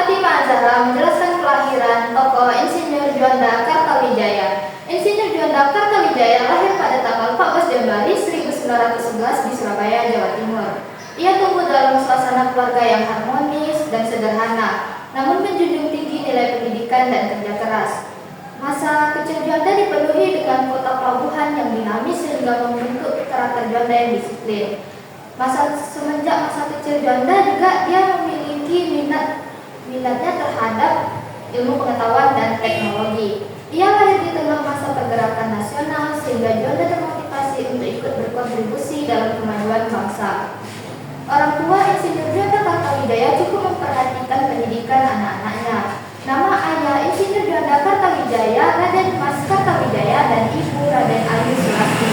Fatimah Zahra menjelaskan kelahiran tokoh Insinyur Juanda Kartawijaya. Insinyur Juanda Kartawijaya lahir pada tanggal 14 Januari 1911 di Surabaya, Jawa Timur. Ia tumbuh dalam suasana keluarga yang harmonis dan sederhana, namun menjunjung tinggi nilai pendidikan dan kerja keras. Masa kecil Juanda dipenuhi dengan kota pelabuhan yang dinamis sehingga membentuk karakter Juanda yang disiplin. Semenjak masa kecil Juanda juga dia memiliki minatnya terhadap ilmu pengetahuan dan teknologi. Ia lahir di tengah masa pergerakan nasional sehingga Juanda termotivasi untuk ikut berkontribusi dalam kemajuan bangsa. Orang tua Insinyur Juanda Kartawijaya cukup memperhatikan pendidikan anak-anaknya. Nama ayah Insinyur Juanda Kartawijaya Raden Mas Kartawijaya dan ibu Raden Ayu Sulasti.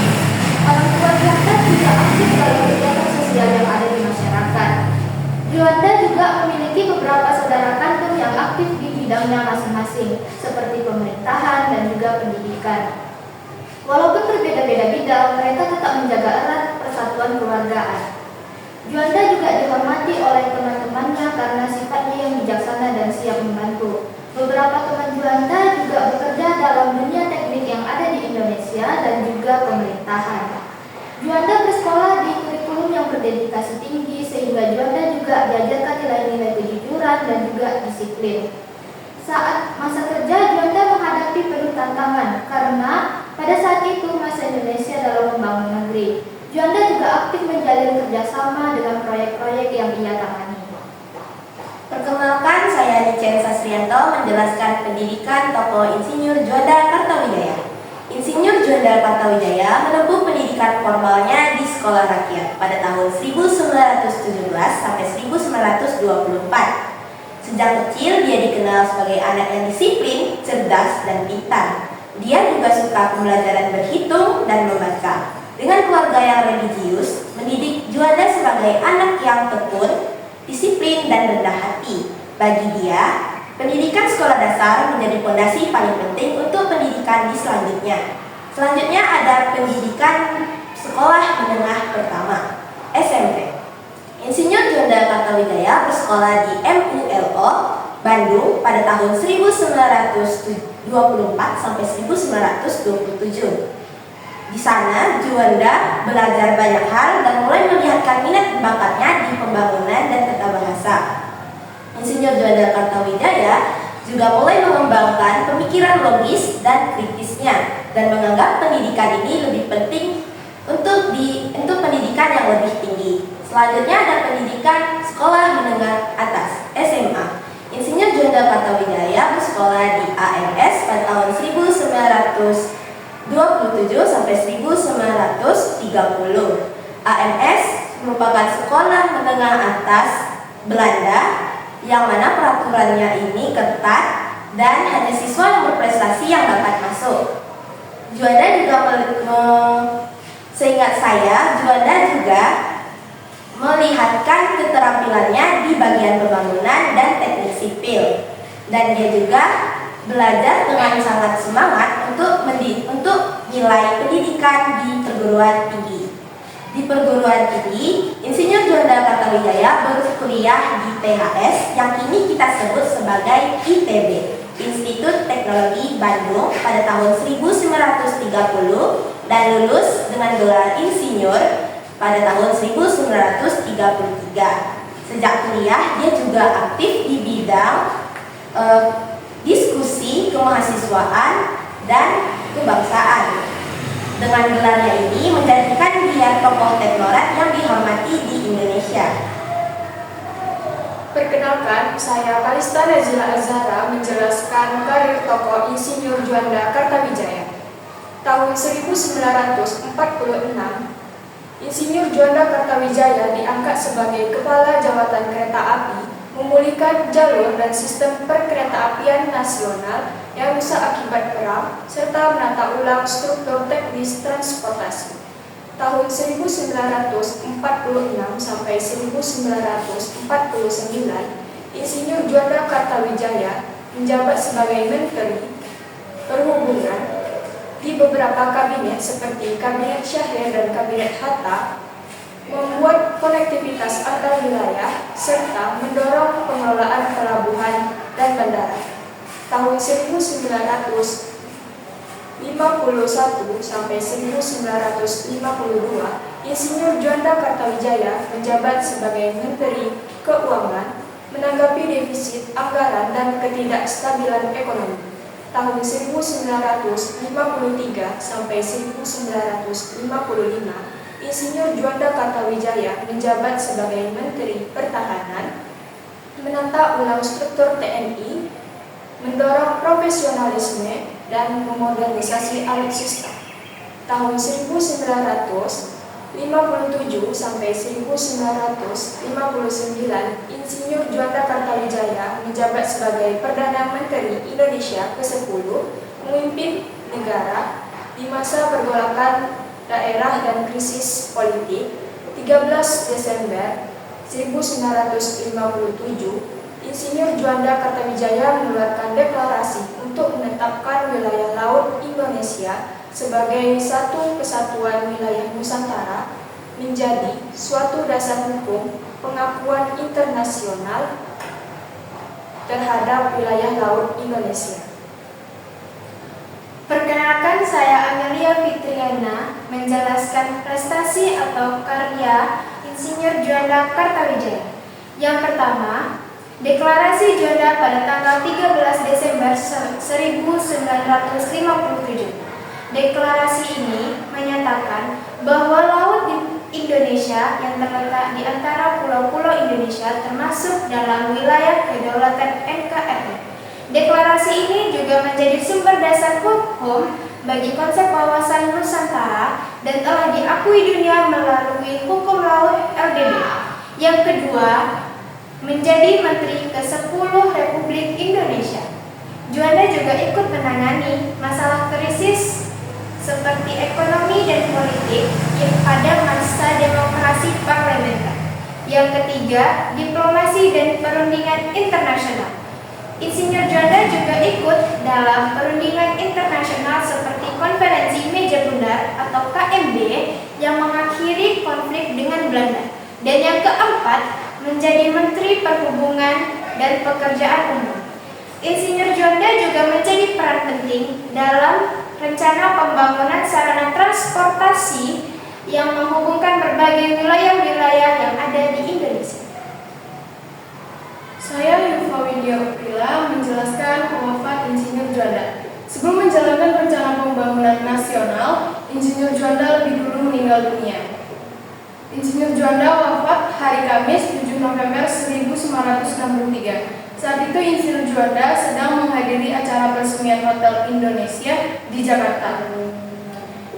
Orang tua Juanda juga aktif dalam kegiatan sosial yang ada di masyarakat. Juanda juga memiliki beberapa saudara kandung yang aktif di bidangnya masing-masing, seperti pemerintahan dan juga pendidikan. Walaupun berbeda-beda bidang, mereka tetap menjaga erat persatuan keluargaan. Juanda juga dihormati oleh teman-temannya karena sifatnya yang bijaksana dan siap membantu. Beberapa teman Juanda juga bekerja dalam dunia teknik yang ada di Indonesia dan juga pemerintahan. Juanda bersekolah di kurikulum yang berdedikasi tinggi sehingga Juanda juga diajarkan nilai-nilai kejujuran dan juga disiplin. Saat masa kerja, Juanda menghadapi penuh tantangan karena pada saat itu masa Indonesia dalam membangun negeri. Juanda juga aktif menjalin kerjasama dengan proyek-proyek yang ia tangani. Perkenalkan, saya Nicen Sasrianto menjelaskan pendidikan tokoh Insinyur Juanda Kartawijaya. Insinyur Juanda Kartawijaya menempuh pendidikan formalnya di sekolah rakyat pada tahun 1917 sampai 1924. Sejak kecil dia dikenal sebagai anak yang disiplin, cerdas, dan pintar. Dia juga suka pembelajaran berhitung dan membaca. Dengan keluarga yang religius, mendidik Juanda sebagai anak yang tekun, disiplin, dan rendah hati. Bagi dia, pendidikan sekolah dasar menjadi fondasi paling penting untuk pendidikan di selanjutnya. Selanjutnya ada pendidikan sekolah menengah pertama, SMP. Insinyur Juanda Kartawijaya bersekolah di MULO, Bandung pada tahun 1924 sampai 1927. Di sana, Juanda belajar banyak hal dan mulai melihatkan minat bakatnya di pembangunan dan tata bahasa. Insinyur Juanda Kartawijaya juga mulai mengembangkan pemikiran logis dan kritisnya dan menganggap pendidikan ini lebih penting untuk pendidikan yang lebih tinggi. Selanjutnya ada pendidikan sekolah menengah atas SMA. Insinyur Juanda Kartawijaya bersekolah di AMS pada tahun 1927 sampai 1930. AMS merupakan sekolah menengah atas Belanda yang mana peraturannya ini ketat dan hanya siswa yang berprestasi yang dapat masuk. Juanda juga seingat saya, Juanda juga melihatkan keterampilannya di bagian pembangunan dan teknik sipil, dan dia juga belajar dengan sangat semangat untuk nilai pendidikan di perguruan tinggi. Di perguruan tinggi, Insinyur Juanda Kartawijaya berkuliah di PHS yang kini kita sebut sebagai ITB, Institut Teknologi Bandung, pada tahun 1930 dan lulus dengan gelar insinyur pada tahun 1933. Sejak kuliah, dia juga aktif di bidang diskusi kemahasiswaan dan kebangsaan. Dengan gelarnya ini menjadikan dia tokoh teknokrat yang dihormati di Indonesia. Perkenalkan, saya Kalista Nazila Azhara menjelaskan karir tokoh Insinyur Juanda Kartawijaya. Tahun 1946, Insinyur Juanda Kartawijaya diangkat sebagai Kepala Jabatan Kereta Api, memulihkan jalur dan sistem perkeretaapian nasional yang rusak akibat perang, serta menata ulang struktur teknis transportasi. Tahun 1946 sampai 1949, Insinyur Juanda Kartawijaya menjabat sebagai Menteri Perhubungan di beberapa kabinet seperti Kabinet Syahrir dan Kabinet Hatta. membuat konektivitas antar wilayah, serta mendorong pengelolaan pelabuhan dan bandara. Tahun 1951 sampai 1952, Insinyur Juanda Kartawijaya menjabat sebagai Menteri Keuangan, menanggapi defisit anggaran dan ketidakstabilan ekonomi. Tahun 1953 sampai 1955, Insinyur Juanda Kartawijaya menjabat sebagai Menteri Pertahanan, menata ulang struktur TNI, mendorong profesionalisme dan memodernisasi alutsista. Tahun 1957 sampai 1959, Insinyur Juanda Kartawijaya menjabat sebagai Perdana Menteri Indonesia ke-10, memimpin negara di masa pergolakan daerah dan krisis politik. 13 Desember 1957, Insinyur Juanda Kartawijaya mengeluarkan deklarasi untuk menetapkan wilayah laut Indonesia sebagai satu kesatuan wilayah Nusantara, menjadi suatu dasar hukum pengakuan internasional terhadap wilayah laut Indonesia. Perkenalkan, saya Amelia Fitriana menjelaskan prestasi atau karya Insinyur Juanda Kartawijaya. Yang pertama, Deklarasi Juanda pada tanggal 13 Desember 1957. Deklarasi ini menyatakan bahwa laut di Indonesia yang terletak di antara pulau-pulau Indonesia termasuk dalam wilayah kedaulatan NKRI. Deklarasi ini juga menjadi sumber dasar hukum bagi konsep wawasan Nusantara dan telah diakui dunia melalui hukum laut LDB. Yang kedua, menjadi Menteri ke-10 Republik Indonesia. Juanda juga ikut menangani masalah krisis seperti ekonomi dan politik yang pada masa demokrasi parlementer. Yang ketiga, diplomasi dan perundingan internasional. Insinyur Juanda juga ikut dalam perundingan internasional seperti Konferensi Meja Bundar atau KMB yang mengakhiri konflik dengan Belanda. Dan yang keempat, menjadi Menteri Perhubungan dan Pekerjaan Umum. Insinyur Juanda juga menjadi peran penting dalam rencana pembangunan sarana transportasi yang menghubungkan berbagai wilayah-wilayah yang ada di Indonesia. Saya Yufa Widya Uprila menjelaskan wafat Insinyur Juanda. Sebelum menjalankan rencana pembangunan nasional, Insinyur Juanda lebih dulu meninggal dunia. Insinyur Juanda wafat hari Kamis 7 November 1963. Saat itu Insinyur Juanda sedang menghadiri acara peresmian Hotel Indonesia di Jakarta.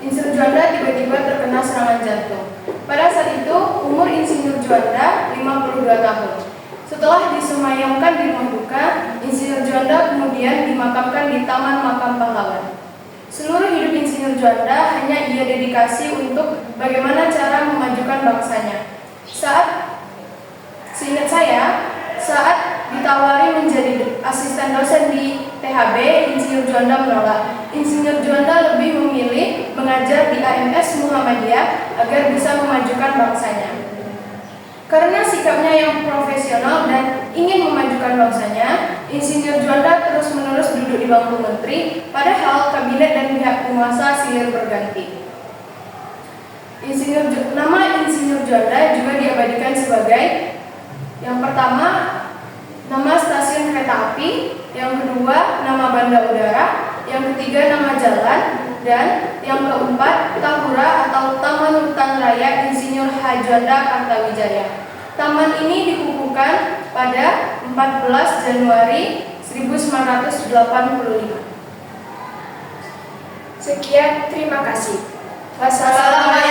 Insinyur Juanda tiba-tiba terkena serangan jantung. Pada saat itu umur Insinyur Juanda 52 tahun. Setelah disemayamkan di rumah duka, Insinyur Juanda kemudian dimakamkan di Taman Makam Pahlawan. Seluruh hidup Insinyur Juanda hanya ia dedikasi untuk bagaimana cara memajukan bangsanya. Seingat saya, saat ditawari menjadi asisten dosen di THB, Insinyur Juanda menolak. Insinyur Juanda lebih memilih mengajar di AMS Muhammadiyah agar bisa memajukan bangsanya. Karena sikapnya yang profesional dan ingin memajukan bangsanya, Insinyur Juanda terus-menerus duduk di bangku menteri, padahal kabinet dan pihak penguasa silih berganti. Nama Insinyur Juanda juga diabadikan sebagai yang pertama, nama stasiun kereta api, yang kedua, nama bandar udara, yang ketiga, nama jalan, dan yang keempat, Tahura atau Taman Hutan Raya Insinyur H. Juanda Kartawijaya. Taman ini dikukuhkan pada 14 Januari 1985. Sekian, terima kasih. Wassalamualaikum